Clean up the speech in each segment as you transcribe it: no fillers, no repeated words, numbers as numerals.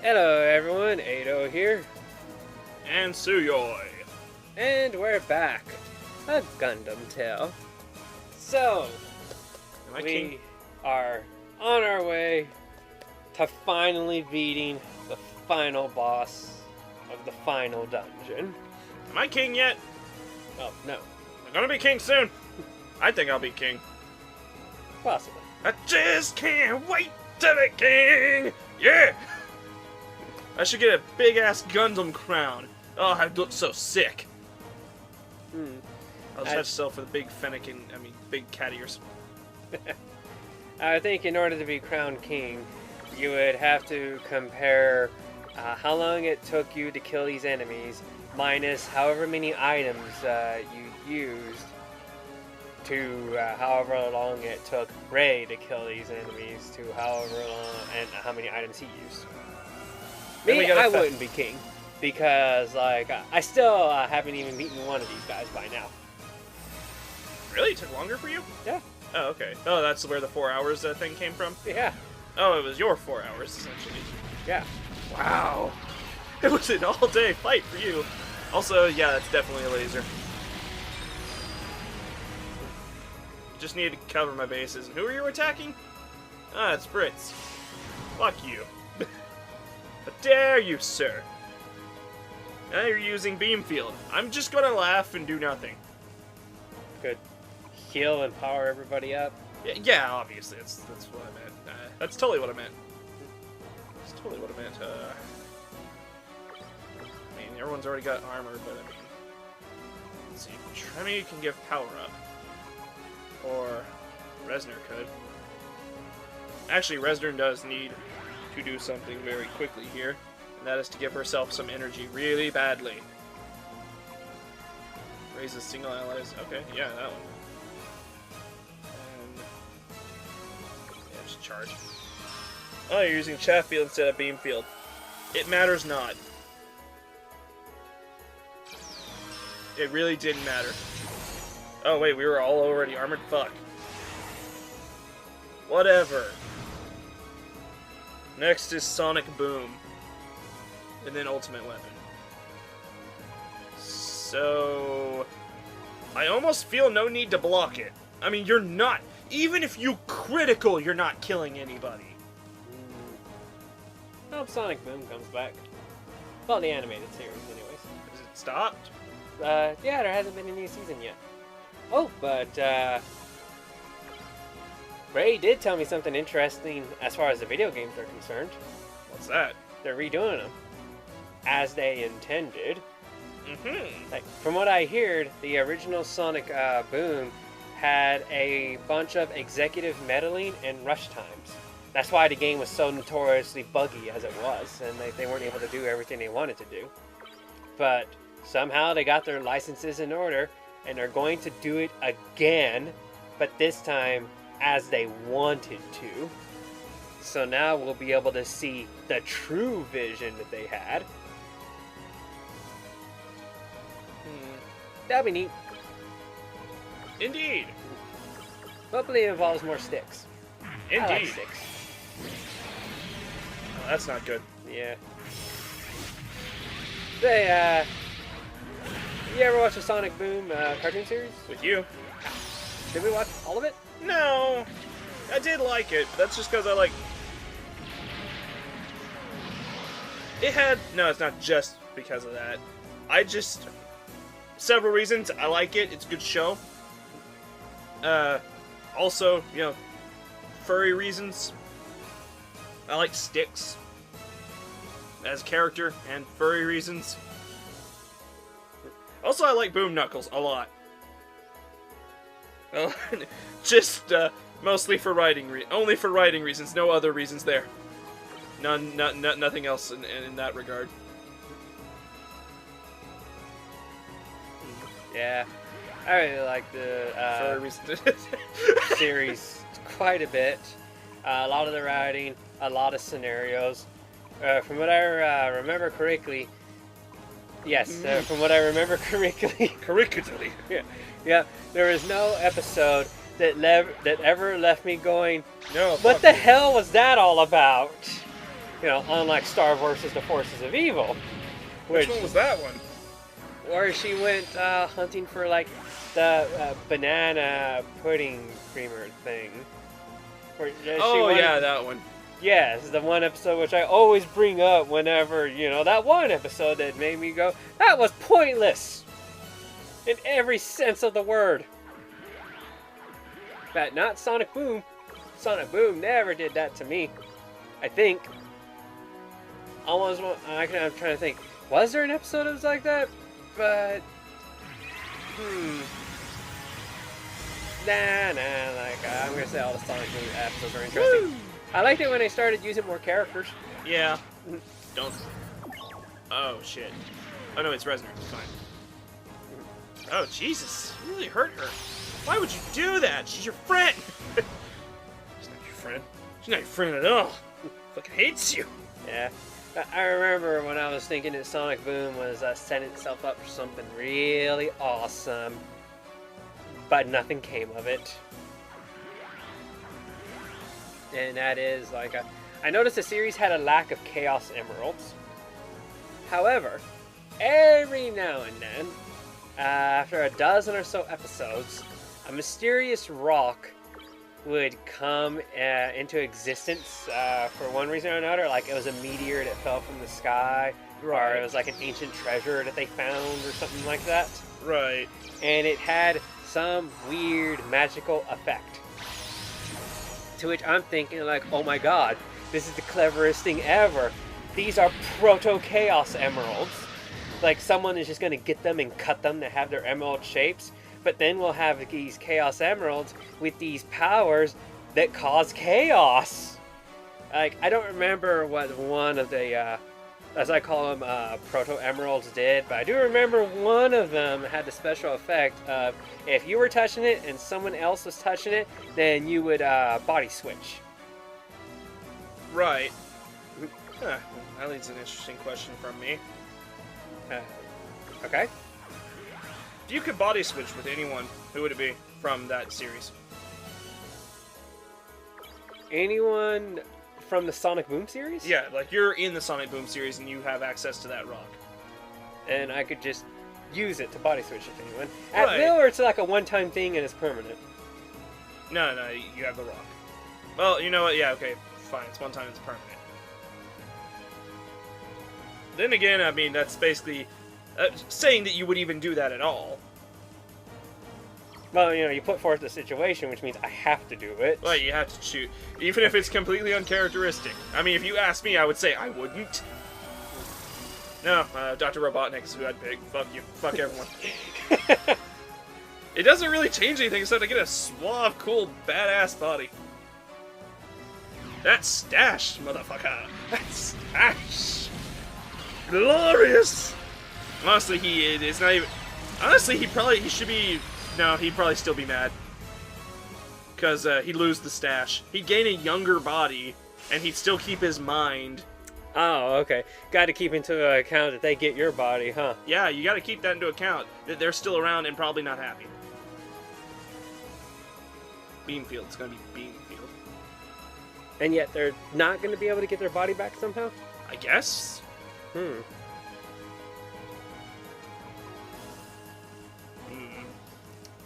Hello everyone, Atou here. And Tsuyoi. And we're back. A Gundam tale. So, we are on our way to finally beating the final boss of the final dungeon. Am I king yet? Oh, no. I'm gonna be king soon. I think I'll be king. Possibly. I just can't wait to be king! Yeah! I should get a big-ass Gundam crown. Oh, I'd look so sick. I'll just have to sell for the big big cat ears. I think in order to be crowned king, you would have to compare how long it took you to kill these enemies minus however many items you used to however long it took Ray to kill these enemies to however long and how many items he used. Me, I wouldn't be king because like I still haven't even beaten one of these guys by now. Really? It took longer for you? Yeah. Oh, okay. Oh, that's where the 4 hours thing came from? Yeah. Oh, it was your 4 hours, essentially. Yeah. Wow. It was an all-day fight for you. Also, yeah, that's definitely a laser. Just needed to cover my bases. And who are you attacking? Ah, it's Brits. Fuck you. How dare you, sir? Now you're using beam field. I'm just gonna laugh and do nothing. Good. Heal and power everybody up. Yeah, obviously. That's what I meant. That's totally what I meant. That's totally what I meant. I mean, everyone's already got armor, but I mean... Let's see. Tremmy can give power up. Or Resner could. Actually, Resner does need to do something very quickly here. And that is to give herself some energy really badly. Raises single allies. Okay, yeah, that one. And... yeah, just charge. Oh, you're using chaff field instead of beam field. It matters not. It really didn't matter. Oh wait, we were all already armored? Fuck. Whatever. Next is Sonic Boom. And then Ultimate Weapon. So... I almost feel no need to block it. I mean, you're not... Even if you critical, you're not killing anybody. I hope Sonic Boom comes back. Well, the animated series, anyways. Is it stopped? Yeah, there hasn't been a new season yet. Oh, but, Ray did tell me something interesting as far as the video games are concerned. What's that? They're redoing them. As they intended. Mm-hmm. Like, from what I heard, the original Sonic Boom had a bunch of executive meddling and rush times. That's why the game was so notoriously buggy as it was, and they weren't able to do everything they wanted to do. But somehow they got their licenses in order, and they're going to do it again, but this time as they wanted to. So now we'll be able to see the true vision that they had. That'd be neat. Indeed. Hopefully it involves more sticks. Indeed. I like sticks. Oh, that's not good. Yeah. Say, you ever watch the Sonic Boom cartoon series? With you? Did we watch all of it? No. I did like it, but that's just because I like... It had... No, it's not just because of that. I just... Several reasons. I like it. It's a good show. Also, you know, furry reasons. I like Sticks as character and furry reasons. Also, I like Boom Knuckles a lot. Well, just mostly for writing only for writing reasons. No other reasons there. Nothing else in that regard. Yeah, I really like the series quite a bit. A lot of the writing, a lot of scenarios. From what I remember correctly, yes, from what I remember correctly, correctly, yeah, there was no episode that ever left me going, No, what fuck the you. hell was that all about? You know, unlike Star versus the Forces of Evil, Which one was that one? where she went hunting for like the banana pudding creamer thing. Where, Oh yeah, that one. Yes, the one episode which I always bring up whenever, you know, that one episode that made me go, that was pointless! In every sense of the word. But not Sonic Boom. Sonic Boom never did that to me. I think. I'm trying to think. Was there an episode that was like that? But... I'm gonna say all the Sonic Boom episodes are interesting. Woo! I liked it when they started using more characters. Yeah. Don't. Oh shit. Oh no, it's Resner. It's fine. Oh Jesus! You really hurt her. Why would you do that? She's your friend. She's not your friend. She's not your friend at all. Fucking hates you. Yeah. I remember when I was thinking that Sonic Boom was setting itself up for something really awesome, but nothing came of it. And that is like I noticed the series had a lack of Chaos Emeralds. However, every now and then, after a dozen or so episodes, a mysterious rock would come into existence for one reason or another. Like it was a meteor that fell from the sky, Right. or it was like an ancient treasure that they found, or something like that. Right. And it had some weird magical effect. To which I'm thinking like, oh my god, this is the cleverest thing ever. These are proto-chaos emeralds. Like someone is just going to get them and cut them to have their emerald shapes. But then we'll have these chaos emeralds with these powers that cause chaos. Like, I don't remember what one of the, as I call them, proto-emeralds did. But I do remember one of them had the special effect of if you were touching it and someone else was touching it, then you would body switch. Right. Huh. That leads an interesting question from me. Okay. If you could body switch with anyone, who would it be from that series? Anyone from the Sonic Boom series? Yeah, like you're in the Sonic Boom series and you have access to that rock. And I could just use it to body switch with anyone. Right. At will, or it's like a one-time thing and it's permanent? No, you have the rock. Well, you know what? Yeah, okay, fine. It's one time, it's permanent. Then again, I mean, that's basically saying that you would even do that at all. Well, you know, you put forth the situation, which means I have to do it. Well, you have to shoot, even if it's completely uncharacteristic. I mean, if you ask me, I would say I wouldn't. No, Dr. Robotnik is who I'd pick. Fuck you. Fuck everyone. It doesn't really change anything except I get a suave, cool, badass body. That's Stash, motherfucker. That's Stash. Glorious. Honestly, it's not even. Honestly, he should be. No, he'd probably still be mad. Because he'd lose the stash. He'd gain a younger body, and he'd still keep his mind. Oh, okay. Got to keep into account that they get your body, huh? Yeah, you got to keep that into account. That they're still around and probably not happy. Beamfield's gonna be Beamfield. And yet they're not going to be able to get their body back somehow? I guess.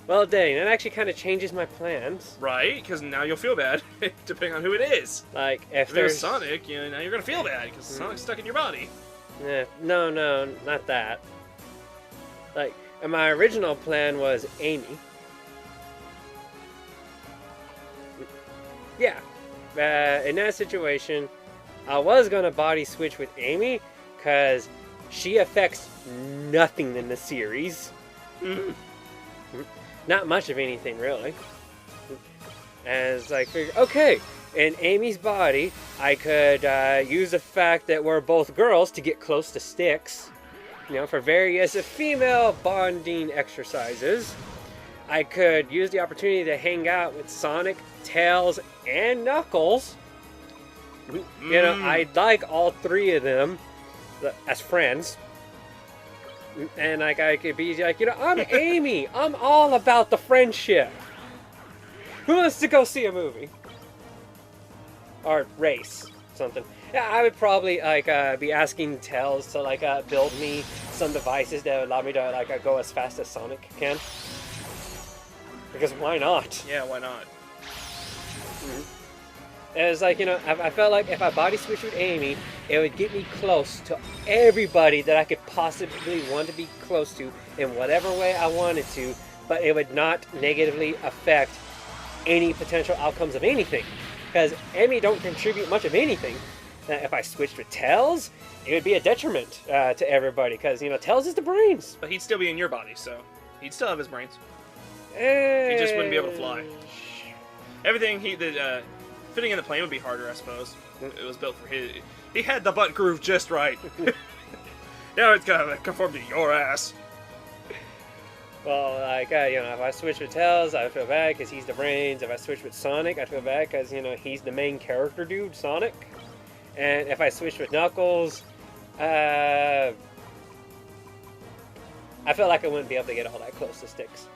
Well, dang, that actually kind of changes my plans. Right, because now you'll feel bad, depending on who it is. Like, If if there's there's... Sonic, now you're gonna feel bad, because Sonic's stuck in your body. No, not that. Like, and my original plan was Amy. Yeah. In that situation, I was going to body switch with Amy, because she affects nothing in the series. Not much of anything, really. And it's like, okay, in Amy's body, I could use the fact that we're both girls to get close to Styx, you know, for various female bonding exercises. I could use the opportunity to hang out with Sonic, Tails, and Knuckles. You know, I like all three of them as friends. And like I could be like, you know, I'm Amy. I'm all about the friendship. Who wants to go see a movie? Or race, something. Yeah, I would probably like be asking Tails to like build me some devices that would allow me to like go as fast as Sonic can. Because why not? Yeah, why not? It's like, you know, I felt like if I body switched with Amy, it would get me close to everybody that I could possibly want to be close to in whatever way I wanted to, but it would not negatively affect any potential outcomes of anything. Because Amy don't contribute much of anything. If I switched with Tails, it would be a detriment to everybody, because, you know, Tails is the brains. But he'd still be in your body, so he'd still have his brains. He just wouldn't be able to fly. Everything fitting in the plane would be harder, I suppose. It was built for his. He had the butt groove just right. Now it's gotta conform to your ass. Well, like, you know, if I switch with Tails, I feel bad because he's the brains. If I switch with Sonic, I feel bad because, you know, he's the main character dude, Sonic. And if I switch with Knuckles, I feel like I wouldn't be able to get all that close to Sticks.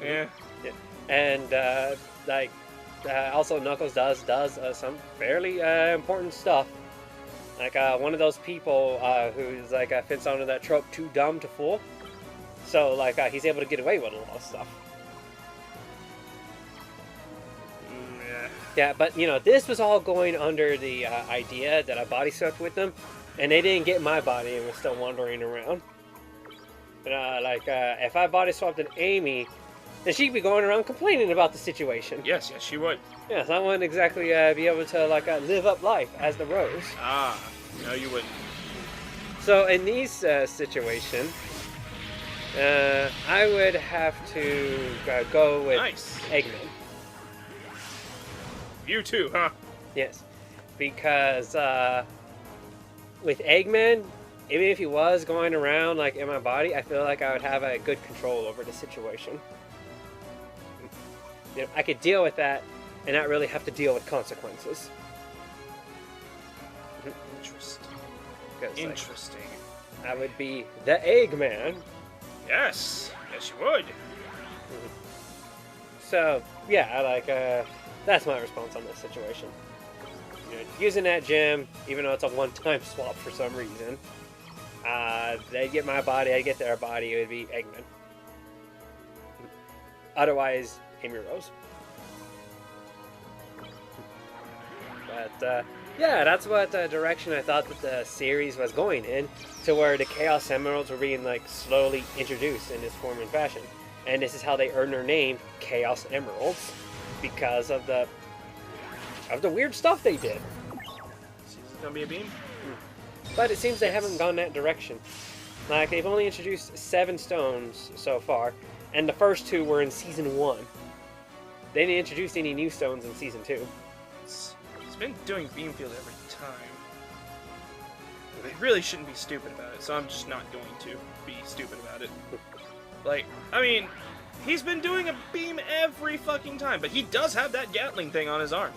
Yeah. And, also Knuckles does some fairly important stuff. Like, one of those people who's, like, fits onto that trope too dumb to fool. So, like, he's able to get away with a lot of stuff. Yeah. Yeah, but, you know, this was all going under the idea that I body swapped with them, and they didn't get my body and were still wandering around. But, if I body swapped an Amy, then she'd be going around complaining about the situation. Yes, she would. Yes, I wouldn't exactly be able to, like, live up life as the Rose. Ah, no you wouldn't. So, in these situations, I would have to go with Eggman. You too, huh? Yes, because with Eggman, even if he was going around like in my body, I feel like I would have a good control over the situation. You know, I could deal with that and not really have to deal with consequences. Interesting. I would be the Eggman. Yes, you would. So yeah, that's my response on this situation. You know, using that gem, even though it's a one-time swap for some reason, they get my body, I get their body, it would be Eggman. Otherwise, Amy Rose. But yeah, that's what direction I thought that the series was going in, to where the Chaos Emeralds were being like slowly introduced in this form and fashion, and this is how they earned their name, Chaos Emeralds, because of the weird stuff they did. Is it gonna be a beam? But it seems they haven't gone that direction. Like, they've only introduced 7 stones so far, and the first 2 were in Season 1. They didn't introduce any new stones in Season 2. It's been doing beam field every time. They really shouldn't be stupid about it, so I'm just not going to be stupid about it. Like, I mean, he's been doing a beam every fucking time, but he does have that Gatling thing on his arm.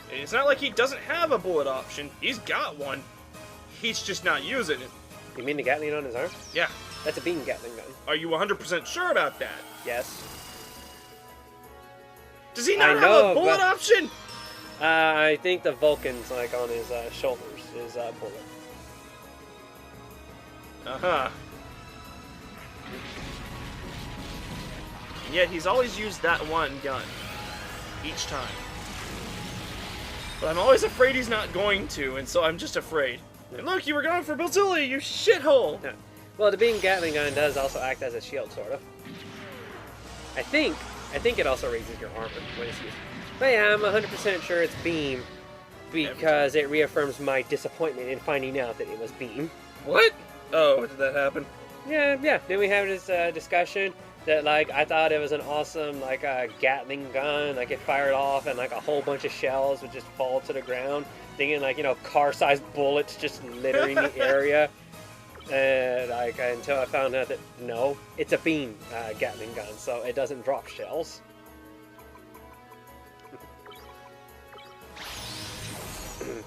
It's not like he doesn't have a bullet option. He's got one. He's just not using it. You mean the Gatling on his arm? Yeah. That's a beam Gatling gun. Are you 100% sure about that? Yes. Does he not have a bullet option? I think the Vulcan's like on his shoulders is bullet. Uh-huh. And yet he's always used that one gun. Each time. But I'm always afraid he's not going to, and so I'm just afraid. And look, you were going for Bazooka, you shithole! Yeah. Well, the beam Gatling gun does also act as a shield, sort of. I think it also raises your armor when it's used. But yeah, I'm 100% sure it's beam, because it reaffirms my disappointment in finding out that it was beam. What? Oh, did that happen? Yeah. Then we have this discussion that, like, I thought it was an awesome, like, Gatling gun, like, it fired off and, like, a whole bunch of shells would just fall to the ground, thinking, like, you know, car-sized bullets just littering the area. And, like, until I found out that, no, it's a beam Gatling gun, so it doesn't drop shells.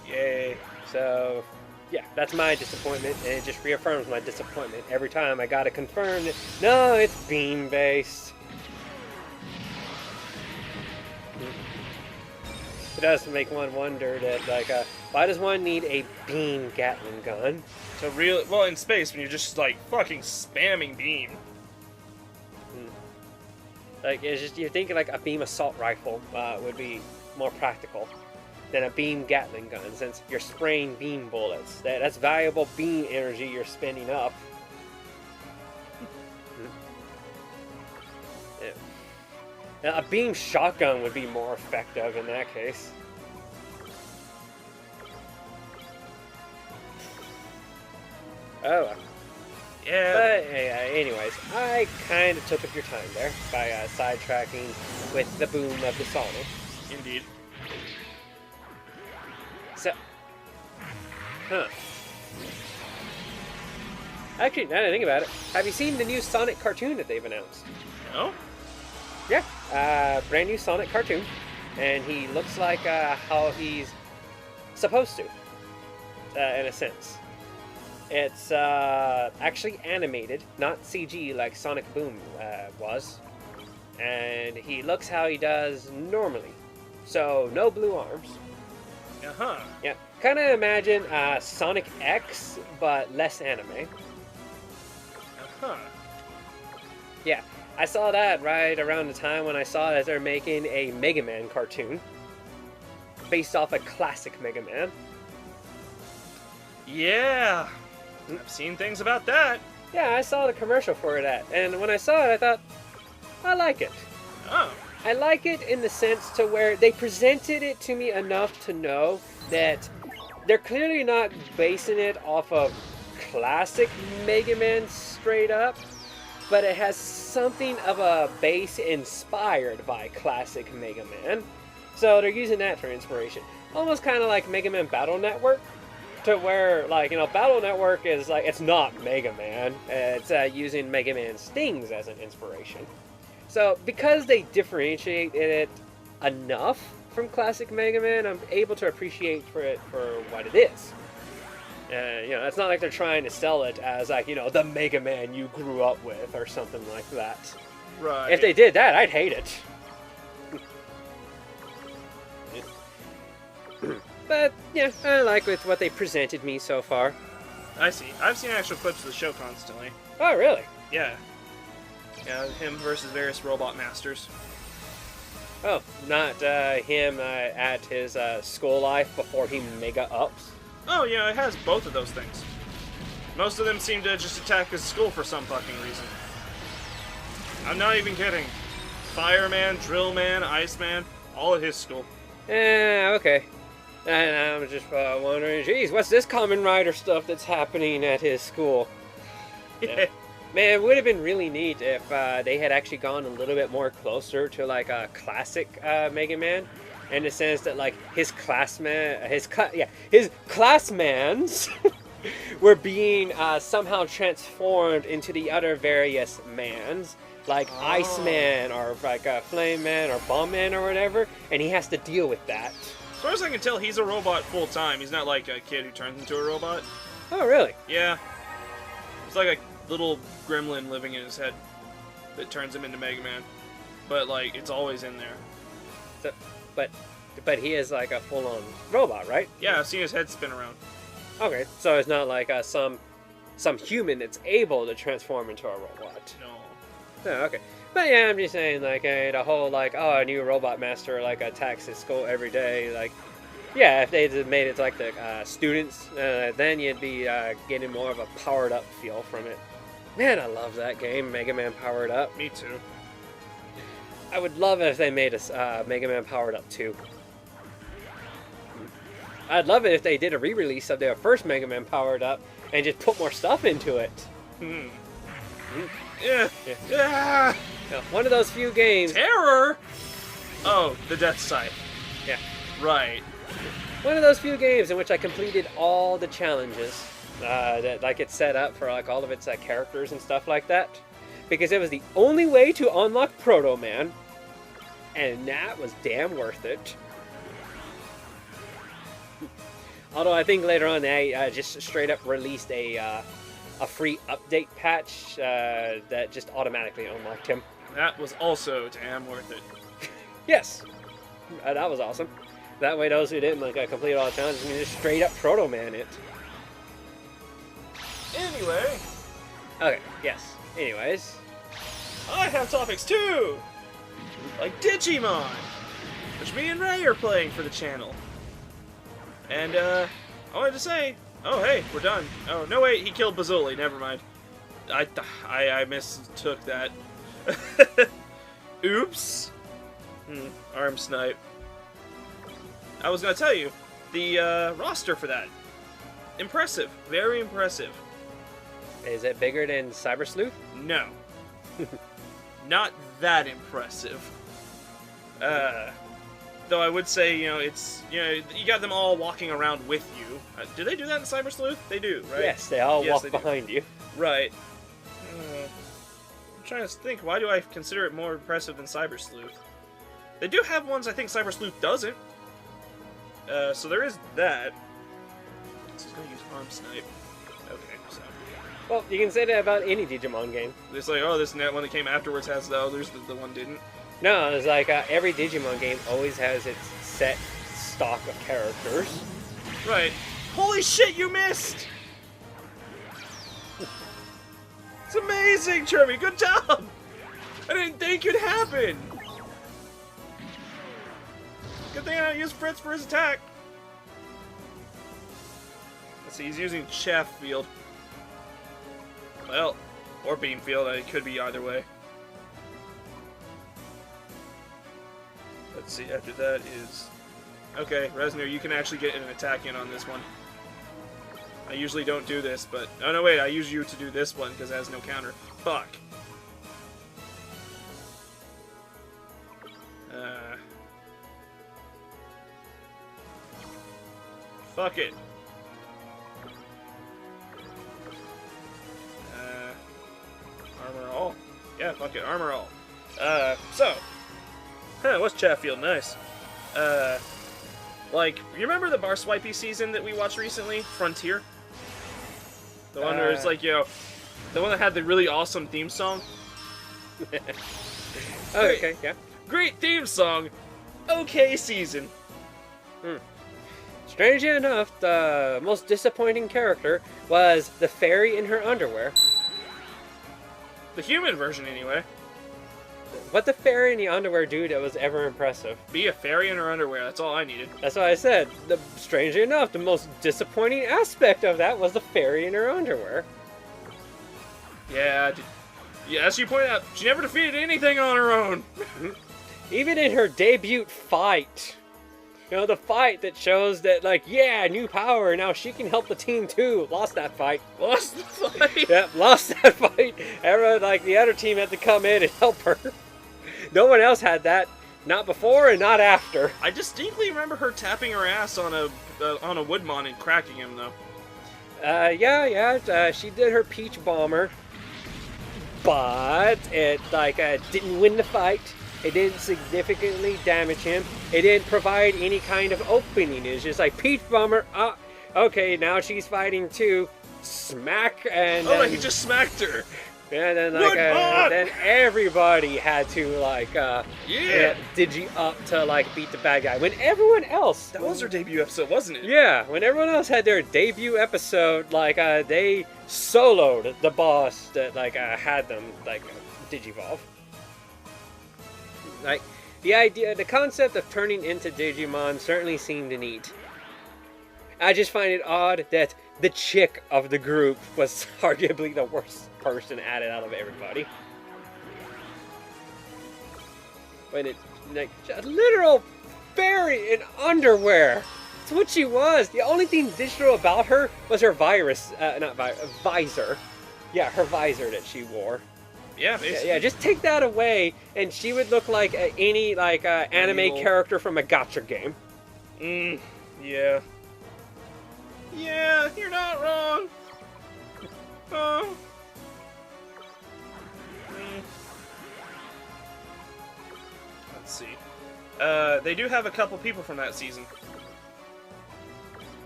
Yay. So, Yeah, that's my disappointment, and it just reaffirms my disappointment every time I gotta confirm that, no, it's beam-based. It does make one wonder that, like, why does one need a beam Gatling gun? So real, well, in space, when you're just, like, fucking spamming beam. Like, it's just, you're thinking, like, a beam assault rifle would be more practical than a beam Gatling gun, since you're spraying beam bullets. That's valuable beam energy you're spending up. Yeah. Now, a beam shotgun would be more effective in that case. Oh. Yeah. But anyways, I kind of took up your time there by sidetracking with the boom of the Sonic. Indeed. So, actually, now that I think about it, have you seen the new Sonic cartoon that they've announced? No? Yeah, brand new Sonic cartoon, and he looks like how he's supposed to, in a sense. It's actually animated, not CG like Sonic Boom was, and he looks how he does normally, so no blue arms. Uh-huh. Yeah, kind of imagine Sonic X, but less anime. Uh-huh. Yeah, I saw that right around the time when I saw that they're making a Mega Man cartoon based off a classic Mega Man. Yeah. I've seen things about that. Yeah, I saw the commercial for that, and when I saw it, I thought, I like it. Oh. I like it in the sense to where they presented it to me enough to know that they're clearly not basing it off of classic Mega Man straight up, but it has something of a base inspired by classic Mega Man. So they're using that for inspiration. Almost kind of like Mega Man Battle Network, to where, like, you know, Battle Network is like, it's not Mega Man. It's using Mega Man stings as an inspiration. So because they differentiated it enough from classic Mega Man, I'm able to appreciate it for what it is. You know, it's not like they're trying to sell it as, like, you know, the Mega Man you grew up with or something like that. Right. If they did that, I'd hate it. But, yeah, I like with what they presented me so far. I see. I've seen actual clips of the show constantly. Oh, really? Yeah. Yeah, him versus various robot masters. Oh, not him at his school life before he mega ups? Oh, yeah, it has both of those things. Most of them seem to just attack his school for some fucking reason. I'm not even kidding. Fireman, Drillman, Iceman, all at his school. Yeah, okay. And I'm just wondering, geez, what's this Kamen Rider stuff that's happening at his school? Yeah. Man, it would have been really neat if they had actually gone a little bit more closer to, like, a classic Mega Man, in the sense that, like, his classmans were being somehow transformed into the other various mans, like Iceman or like Flame Man or Bomb Man or whatever, and he has to deal with that. As far as I can tell, he's a robot full time. He's not like a kid who turns into a robot. Oh, really? Yeah. It's like a little gremlin living in his head that turns him into Mega Man. But, like, it's always in there. So, but he is like a full-on robot, right? Yeah, I've seen his head spin around. Okay, so it's not like some human that's able to transform into a robot. No. Oh, okay. But yeah, I'm just saying, like, the whole, like, oh, a new robot master, like, attacks his school every day, like, yeah, if they had made it like the students, then you'd be getting more of a powered-up feel from it. Man, I love that game, Mega Man Powered Up. Me too. I would love it if they made a Mega Man Powered Up 2. I'd love it if they did a re-release of their first Mega Man Powered Up and just put more stuff into it. Yeah. Yeah. Now, one of those few games. Terror! Oh, the Death Scythe. Yeah. Right. One of those few games in which I completed all the challenges that, like, it's set up for, like, all of its characters and stuff like that, because it was the only way to unlock Proto Man, and that was damn worth it. Although I think later on they just straight up released a free update patch that just automatically unlocked him. That was also damn worth it. Yes, that was awesome. That way, those who didn't complete all the challenges can just straight up Proto Man it. Anyway. Okay. Yes. Anyways. I have topics too! Like Digimon! Which me and Ray are playing for the channel. And, I wanted to say... Oh, hey, we're done. Oh, no, wait, he killed Bazuli. Never mind. I mistook that. Oops. Arm snipe. I was gonna tell you, the, roster for that. Impressive. Very impressive. Is it bigger than Cyber Sleuth? No. Not that impressive. Though I would say, it's, you got them all walking around with you. Do they do that in Cyber Sleuth? They do, right? Yes, they all walk behind you. Right. I'm trying to think, why do I consider it more impressive than Cyber Sleuth? They do have ones I think Cyber Sleuth doesn't. So there is that. So I'm gonna use Arm Snipe. Okay, so... Well, you can say that about any Digimon game. It's like, oh, this one that came afterwards has the others, the one didn't. No, it's like every Digimon game always has its set stock of characters. Right. Holy shit, you missed! It's amazing, Cherby. Good job! I didn't think it'd happen! Good thing I didn't use Fritz for his attack. Let's see, he's using Chaff Field. Well, or Beam Field. It could be either way. Let's see, after that is... Okay, Resner, you can actually get an attack in on this one. I usually don't do this, but... Oh, no, wait, I use you to do this one, because it has no counter. Fuck. Fuck it. Armor all? Yeah, fuck it, armor all. So... Huh, what's Chatfield? Nice. Like, you remember the Bar Swipey season that we watched recently? Frontier? The one where it's like, the one that had the really awesome theme song? Okay, yeah. Great theme song! Okay season. Strangely enough, the most disappointing character was the fairy in her underwear. The human version, anyway. What the fairy in the underwear do that was ever impressive? Be a fairy in her underwear, that's all I needed. That's what I said. Strangely enough, the most disappointing aspect of that was the fairy in her underwear. Yeah, as you pointed out, she never defeated anything on her own. Even in her debut fight. The fight that shows that, yeah, new power, now she can help the team too. Lost that fight. Lost the fight? Yep, lost that fight. Everyone, the other team had to come in and help her. No one else had that. Not before and not after. I distinctly remember her tapping her ass on a Woodmon and cracking him, though. Yeah. She did her Peach Bomber. But it, didn't win the fight. It didn't significantly damage him. It didn't provide any kind of opening. It's just like, Peach Bomber, okay, now she's fighting too. Smack, and then... Oh, he just smacked her! And then, then everybody had to, digi up to, beat the bad guy. When everyone else... That was her debut episode, wasn't it? Yeah, when everyone else had their debut episode, they soloed the boss that, had them, digivolve. The concept of turning into Digimon certainly seemed neat. I just find it odd that the chick of the group was arguably the worst person added out of everybody. When it, a literal fairy in underwear. That's what she was. The only thing digital about her was her visor. Yeah, her visor that she wore. Yeah, basically. Yeah, just take that away, and she would look like any anime character from a gacha game. Yeah. Yeah, you're not wrong. Let's see. They do have a couple people from that season.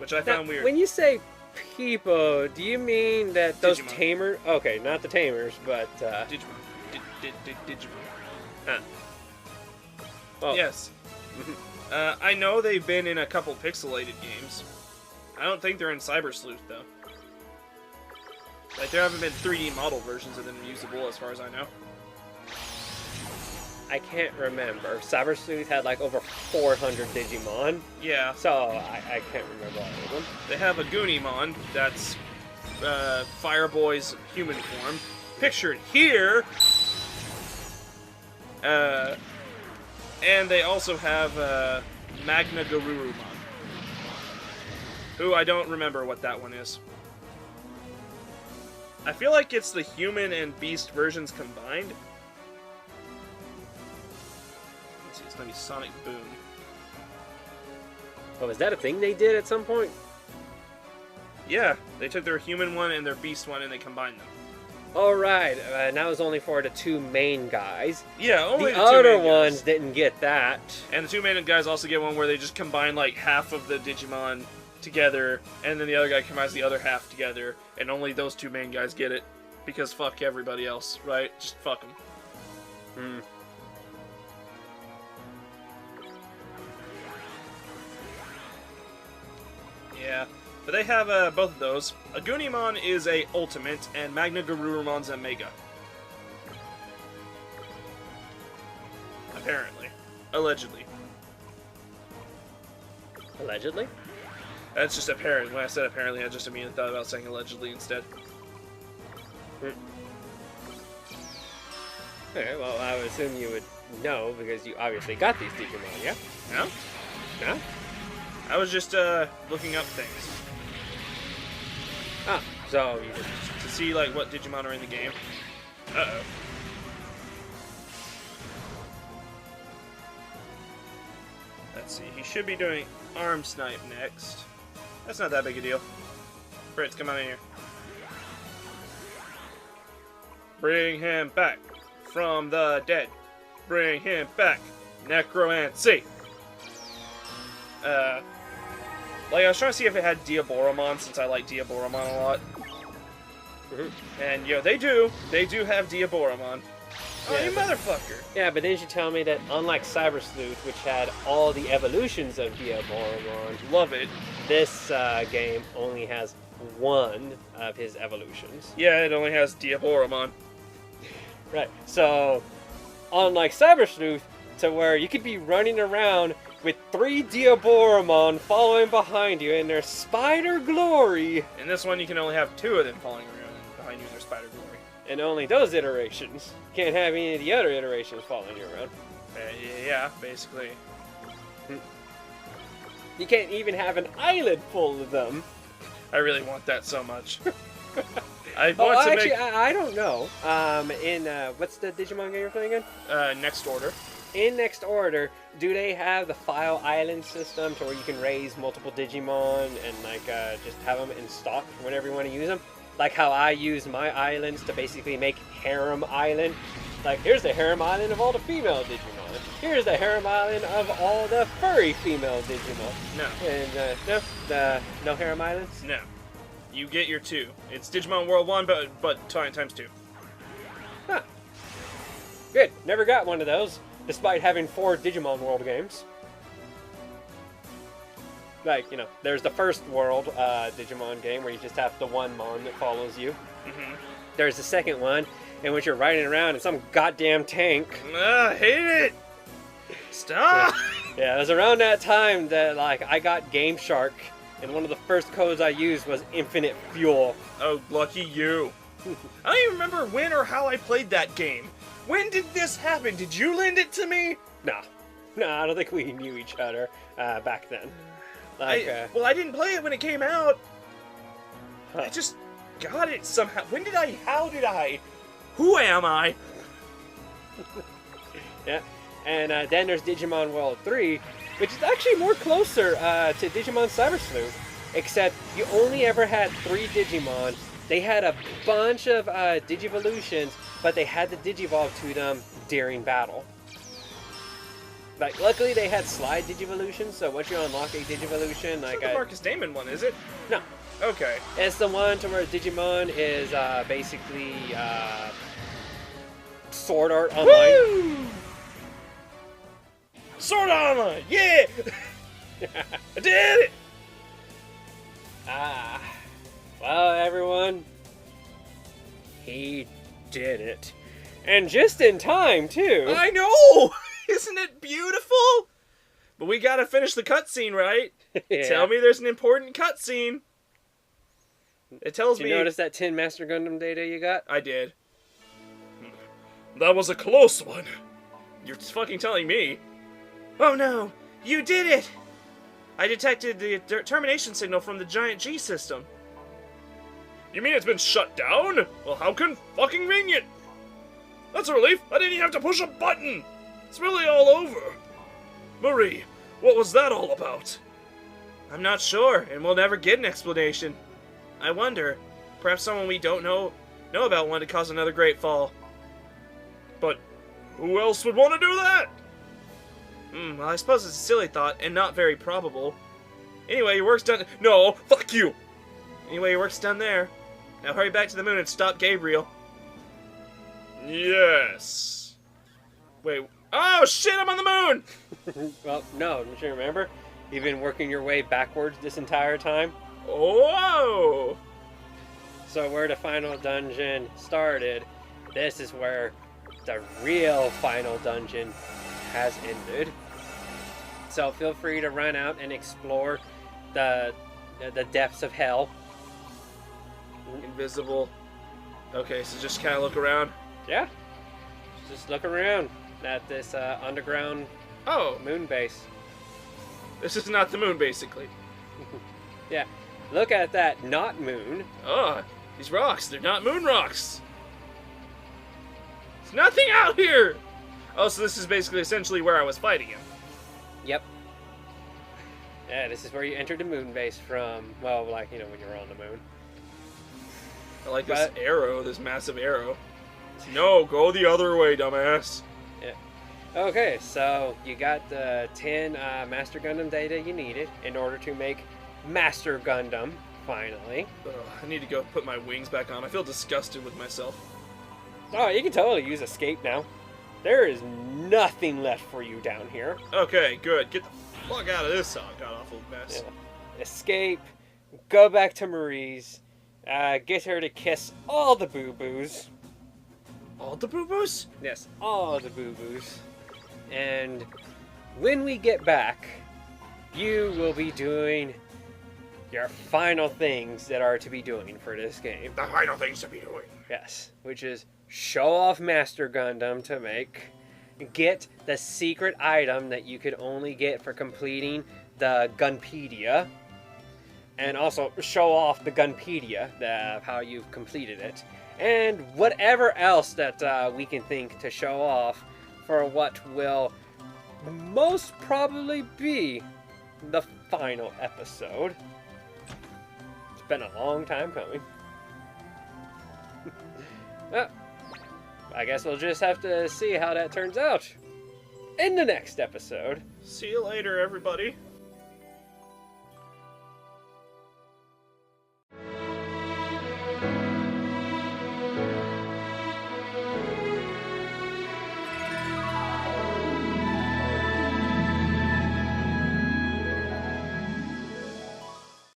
which I found weird. When you say people, do you mean that those Digimon. tamers? Okay, not the tamers, but Digimon. Digimon. well, Yes. I know they've been in a couple pixelated games. I don't think they're in Cyber Sleuth, though. Like, there haven't been 3D model versions of them usable, as far as I know. I can't remember. Cyber Sleuth had like over 400 Digimon, Yeah. so I can't remember all of them. They have a Goonimon that's Fireboy's human form, pictured here. And they also have Magna Garurumon, who I don't remember what that one is. I feel like it's the human and beast versions combined. Let's see, it's gonna be Sonic Boom. Oh, is that a thing they did at some point? Yeah, they took their human one and their beast one and they combined them. All right, and that was only for the two main guys. Yeah, only The the two other main ones guys. didn't get that. And the two main guys also get one where they just combine like half of the Digimon together, and then the other guy combines the other half together, and only those two main guys get it. Because fuck everybody else, right? Just fuck them. Hmm. Yeah. But they have both of those. A Goonimon is a Ultimate, and Magna Garurumon's a Mega. Apparently. Allegedly. Allegedly? That's just apparent. When I said apparently, I just immediately thought about saying allegedly instead. Okay, well, I would assume you would know because you obviously got these Digimon, yeah? No? No? I was just looking up things Ah, so you just... to see like what Digimon are in the game. Uh-oh. Let's see. He should be doing Arm Snipe next. That's not that big a deal. Fritz, come on in here. Bring him back from the dead. Bring him back. Necromancy. Like, I was trying to see if it had Diaboromon, since I like Diaboromon a lot. And, yo, they do. They do have Diaboromon. Oh, Yeah, you but- motherfucker. Yeah, but didn't you tell me that unlike Cyber Sleuth, which had all the evolutions of Diaboromon, Love it. this game only has one of his evolutions. Yeah, it only has Diaboromon. Right, so unlike Cyber Sleuth, to where you could be running around with 3 Diaboromon following behind you in their spider glory, In this one, you can only have 2 of them following around behind you in their spider glory. and only those iterations. Can't have any of the other iterations following you around. Yeah, basically. You can't even have an island full of them. I really want that so much. I Oh, want to actually, make I don't know. In what's the Digimon game you're playing in? Next Order. In Next Order, do they have the file island system to where you can raise multiple Digimon and like just have them in stock whenever you want to use them? Like how I use my islands to basically make Harem Island. Like, here's the Harem Island of all the female Digimon. Here's the Harem Island of all the furry female Digimon. No. And no Harem Islands? No. You get your 2. It's Digimon World 1, but times 2. Huh. Good. Never got one of those, despite having 4 Digimon World games. Like, you know, there's the first World Digimon game where you just have the one Mon that follows you. Mm-hmm. There's the second one in which you're riding around in some goddamn tank. I hate it! Stop! Yeah, it was around that time that, like, I got Game Shark, and one of the first codes I used was Infinite Fuel. Oh, lucky you. I don't even remember when or how I played that game. When did this happen? Did you lend it to me? Nah, I don't think we knew each other back then. Like, Well, I didn't play it when it came out. huh. I just got it somehow. When did I? How did I? Who am I? Yeah, and then there's Digimon World 3, which is actually more closer to Digimon Cyber Sleuth, except you only ever had 3 Digimon. They had a bunch of Digivolutions, but they had to Digivolve to them during battle. Like, luckily they had slide Digivolution, so once you unlock a Digivolution, like, It's not the Marcus Damon one, is it? no, Okay. it's the one to where Digimon is basically Sword Art Online. Woo! Sword Art Online, yeah! I did it! Well, everyone, he did it. And just in time, too. I know! Isn't it beautiful? But we gotta finish the cutscene, right? Yeah. Tell me there's an important cutscene. It tells Did me... you notice that 10 Master Gundam data you got? I did. That was a close one. You're fucking telling me. Oh no! You did it! I detected the termination signal from the giant G system. You mean it's been shut down? Well, how convenient! That's a relief! I didn't even have to push a button! It's really all over. Marie, what was that all about? I'm not sure, and we'll never get an explanation. I wonder, perhaps someone we don't know about wanted to cause another great fall. But who else would want to do that? Well, I suppose it's a silly thought, and not very probable. Anyway, your work's done. No, fuck you! Anyway, your work's done there. Now hurry back to the moon and stop Gabriel. Yes. Wait. Oh shit! I'm on the moon. Well, no, don't you remember? You've been working your way backwards this entire time. Whoa! So where the final dungeon started, this is where the real final dungeon has ended. So feel free to run out and explore the depths of hell. Invisible. Okay, so just kind of look around. Yeah. Just look around at this underground moon base. This is not the moon, basically. Yeah. Look at that not moon. Oh, these rocks, they're not moon rocks. There's nothing out here! Oh, so this is basically essentially where I was fighting him. Yep. Yeah, this is where you entered the moon base from. Well, like, when you were on the moon. I like this arrow, this massive arrow. No, go the other way, dumbass. Yeah. Okay, so you got the 10 Master Gundam data you needed in order to make Master Gundam, finally. Ugh, I need to go put my wings back on. I feel disgusted with myself. Oh, you can totally use escape now. There is nothing left for you down here. Okay, good. Get the fuck out of this god-awful mess. Yeah. Escape, go back to Marie's, get her to kiss all the boo-boos. All the boo-boos? Yes, all the boo-boos. And when we get back, you will be doing your final things that are to be doing for this game. The final things to be doing. Yes, which is show off Master Gundam to make, get the secret item that you could only get for completing the Gunpedia, and also show off the Gunpedia, of how you've completed it, and whatever else that we can think to show off for what will most probably be the final episode. It's been a long time coming. Well, I guess we'll just have to see how that turns out in the next episode. See you later, everybody.